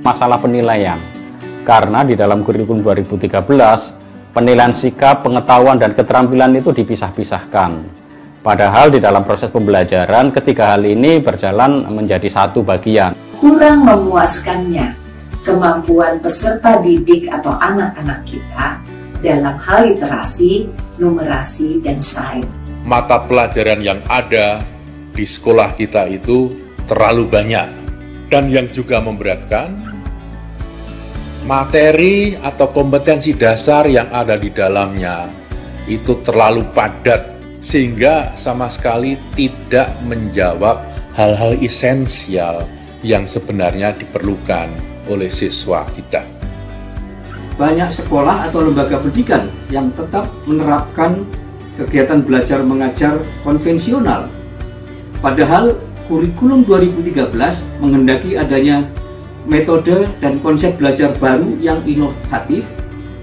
Masalah penilaian, karena di dalam kurikulum 2013 penilaian sikap, pengetahuan, dan keterampilan itu dipisah-pisahkan. Padahal di dalam proses pembelajaran ketiga hal ini berjalan menjadi satu bagian. Kurang memuaskannya kemampuan peserta didik atau anak-anak kita dalam hal literasi, numerasi, dan sains. Mata pelajaran yang ada di sekolah kita itu terlalu banyak. Dan yang juga memberatkan, materi atau kompetensi dasar yang ada di dalamnya itu terlalu padat sehingga sama sekali tidak menjawab hal-hal esensial yang sebenarnya diperlukan oleh siswa kita. Banyak sekolah atau lembaga pendidikan yang tetap menerapkan kegiatan belajar mengajar konvensional. Padahal kurikulum 2013 menghendaki adanya metode dan konsep belajar baru yang inovatif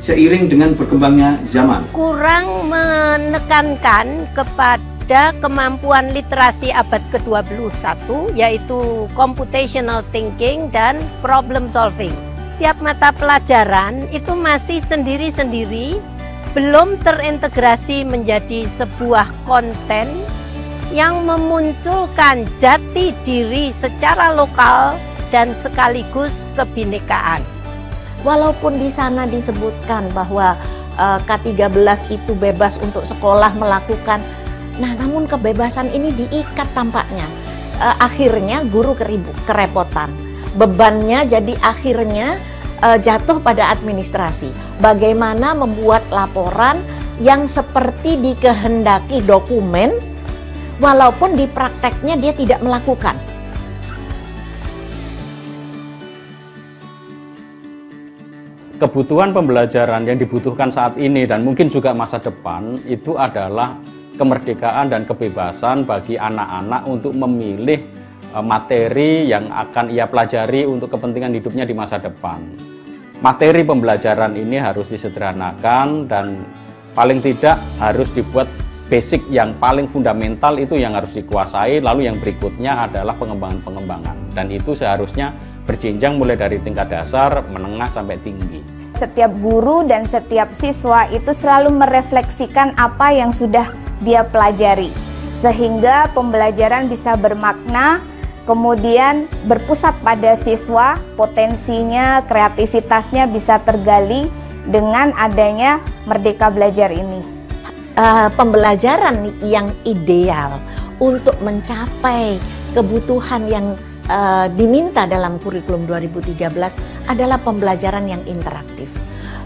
seiring dengan berkembangnya zaman. Kurang menekankan kepada kemampuan literasi abad ke-21, yaitu computational thinking dan problem solving. Tiap mata pelajaran itu masih sendiri-sendiri, belum terintegrasi menjadi sebuah konten yang memunculkan jati diri secara lokal dan sekaligus kebinekaan. Walaupun di sana disebutkan bahwa K13 itu bebas untuk sekolah melakukan, namun kebebasan ini diikat tampaknya. Akhirnya guru kerepotan, bebannya jadi akhirnya jatuh pada administrasi. Bagaimana membuat laporan yang seperti dikehendaki dokumen, walaupun di prakteknya dia tidak melakukan. Kebutuhan pembelajaran yang dibutuhkan saat ini dan mungkin juga masa depan itu adalah kemerdekaan dan kebebasan bagi anak-anak untuk memilih materi yang akan ia pelajari untuk kepentingan hidupnya di masa depan. Materi pembelajaran ini harus disederhanakan dan paling tidak harus dibuat basic yang paling fundamental itu yang harus dikuasai, lalu yang berikutnya adalah pengembangan-pengembangan, dan itu seharusnya berjenjang mulai dari tingkat dasar, menengah sampai tinggi. Setiap guru dan setiap siswa itu selalu merefleksikan apa yang sudah dia pelajari, sehingga pembelajaran bisa bermakna, kemudian berpusat pada siswa, potensinya, kreativitasnya bisa tergali dengan adanya Merdeka Belajar ini. Pembelajaran yang ideal untuk mencapai kebutuhan yang diminta dalam kurikulum 2013 adalah pembelajaran yang interaktif.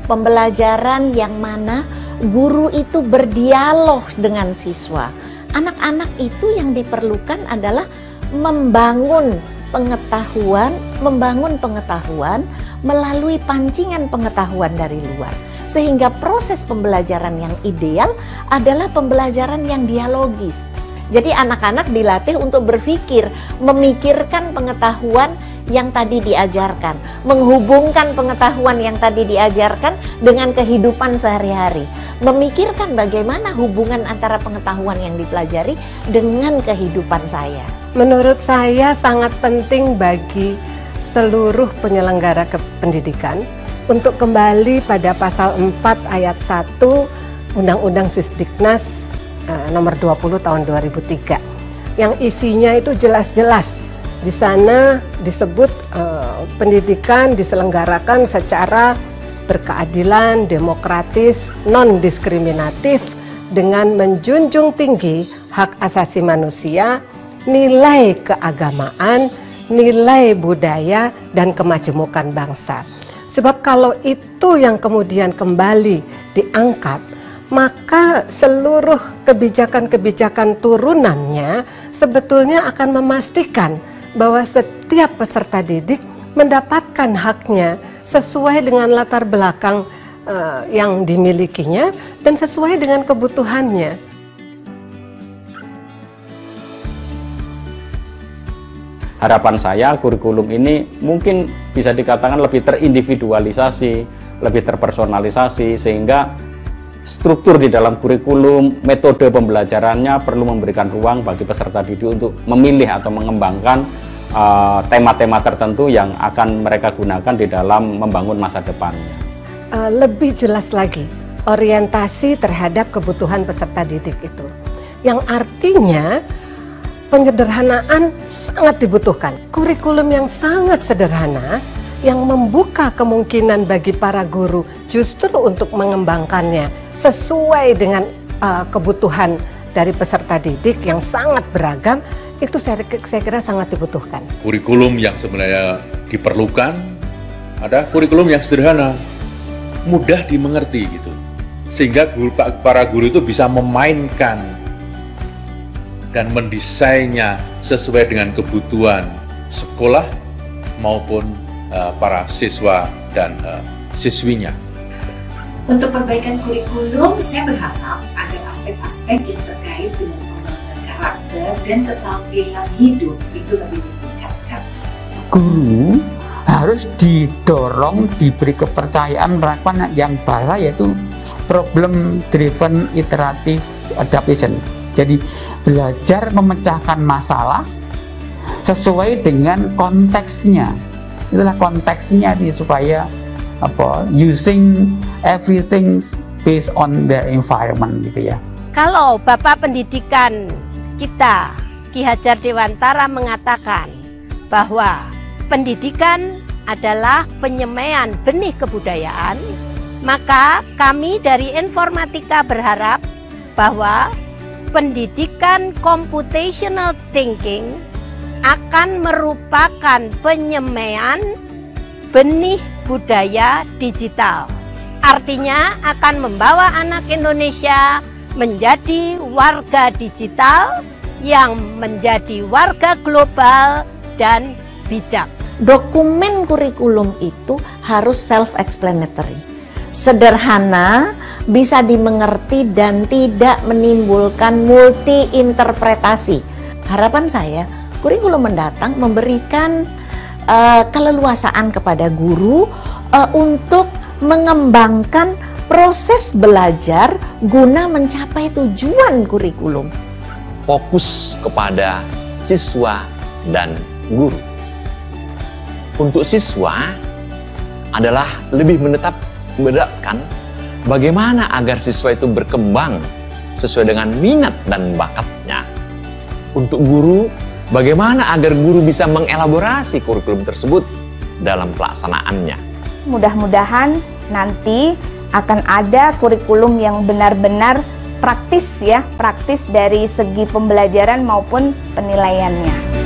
Pembelajaran yang mana guru itu berdialog dengan siswa. Anak-anak itu yang diperlukan adalah membangun pengetahuan melalui pancingan pengetahuan dari luar. Sehingga proses pembelajaran yang ideal adalah pembelajaran yang dialogis. Jadi anak-anak dilatih untuk berpikir, memikirkan pengetahuan yang tadi diajarkan, menghubungkan pengetahuan yang tadi diajarkan dengan kehidupan sehari-hari, memikirkan bagaimana hubungan antara pengetahuan yang dipelajari dengan kehidupan saya. Menurut saya sangat penting bagi seluruh penyelenggara pendidikan untuk kembali pada pasal 4 ayat 1 Undang-Undang Sisdiknas nomor 20 tahun 2003 yang isinya itu jelas-jelas. Di sana disebut pendidikan diselenggarakan secara berkeadilan, demokratis, non-diskriminatif dengan menjunjung tinggi hak asasi manusia, nilai keagamaan, nilai budaya, dan kemajemukan bangsa. Sebab kalau itu yang kemudian kembali diangkat, maka seluruh kebijakan-kebijakan turunannya sebetulnya akan memastikan bahwa setiap peserta didik mendapatkan haknya sesuai dengan latar belakang yang dimilikinya dan sesuai dengan kebutuhannya. Harapan saya kurikulum ini mungkin bisa dikatakan lebih terindividualisasi, lebih terpersonalisasi, sehingga struktur di dalam kurikulum, metode pembelajarannya perlu memberikan ruang bagi peserta didik untuk memilih atau mengembangkan tema-tema tertentu yang akan mereka gunakan di dalam membangun masa depannya. Lebih jelas lagi, orientasi terhadap kebutuhan peserta didik itu, yang artinya penyederhanaan sangat dibutuhkan. Kurikulum yang sangat sederhana yang membuka kemungkinan bagi para guru justru untuk mengembangkannya sesuai dengan kebutuhan dari peserta didik yang sangat beragam, itu saya kira sangat dibutuhkan. Kurikulum yang sebenarnya diperlukan ada kurikulum yang sederhana, mudah dimengerti gitu, sehingga para guru itu bisa memainkan dan mendesainnya sesuai dengan kebutuhan sekolah maupun para siswa dan siswinya. Untuk perbaikan kurikulum, saya berharap agar aspek-aspek yang terkait dengan pembangunan karakter dan keterampilan hidup itu lebih ditingkatkan. Guru harus didorong, diberi kepercayaan melakukan yang bahasa, yaitu problem driven iterative adaptation. Jadi belajar memecahkan masalah sesuai dengan konteksnya. Itulah konteksnya supaya using everything based on their environment gitu ya. Kalau Bapak Pendidikan kita Ki Hajar Dewantara mengatakan bahwa pendidikan adalah penyemaian benih kebudayaan, maka kami dari Informatika berharap bahwa pendidikan computational thinking akan merupakan penyemaian benih budaya digital. Artinya akan membawa anak Indonesia menjadi warga digital yang menjadi warga global dan bijak. Dokumen kurikulum itu harus self-explanatory, sederhana, bisa dimengerti dan tidak menimbulkan multi-interpretasi. Harapan saya, kurikulum mendatang memberikan keleluasaan kepada guru untuk mengembangkan proses belajar guna mencapai tujuan kurikulum. Fokus kepada siswa dan guru. Untuk siswa adalah lebih menetapkan bagaimana agar siswa itu berkembang sesuai dengan minat dan bakatnya. Untuk guru, bagaimana agar guru bisa mengelaborasi kurikulum tersebut dalam pelaksanaannya. Mudah-mudahan nanti akan ada kurikulum yang benar-benar praktis ya, praktis dari segi pembelajaran maupun penilaiannya.